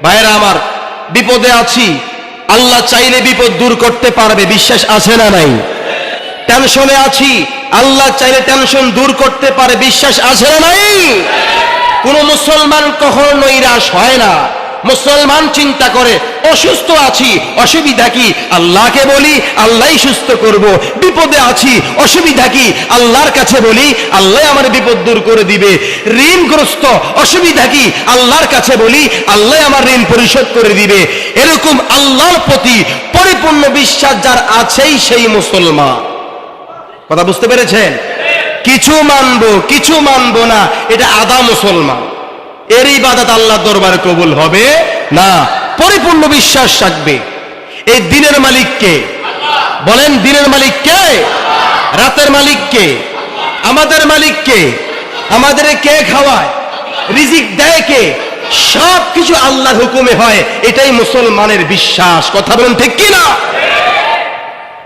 ভাইরা আমার, বিপদে আছি, আল্লাহ চাইলে বিপদ দূর করতে পারবে, বিশ্বাস আছে না নাই? টেনশনে আছি, আল্লাহ চাইলে টেনশন দূর করতে পারে, বিশ্বাস আছে না নাই? কোন মুসলমান কখনো নৈরাশ হয় না। মুসলমান চিন্তা করে অসুস্থ আছি, অসুবিধা কি? আল্লাহকে বলি, আল্লাহই সুস্থ করব। বিপদে আছি, অসুবিধা কি? আল্লাহর কাছে বলি, আল্লাহ আমার বিপদ দূর করে দিবে। ঋণগ্রস্ত, অসুবিধা কি? আল্লাহর কাছে বলি, আল্লাহ আমার ঋণ পরিশোধ করে দিবে। এরকম আল্লাহর প্রতি পরিপূর্ণ বিশ্বাস যার আছেই সেই মুসলমান। কথা বুঝতে পেরেছেন? কিছু মানবো, কিছু মানবো না, এটা আদা মুসলমান। এর ইবাদত আল্লাহর দরবারে কবুল হবে না। পরিপূর্ণ বিশ্বাস রাখবে। এই দিনের মালিক কে? বলেন, দিনের মালিক কে? রাতের মালিক কে? আমাদের মালিক কে? আমাদের কে খাওয়ায়, রিজিক দেয় কে? সব কিছু আল্লাহর হুকুমে হয়, এটাই মুসলমানের বিশ্বাস। কথা বলেন ঠিক কিনা?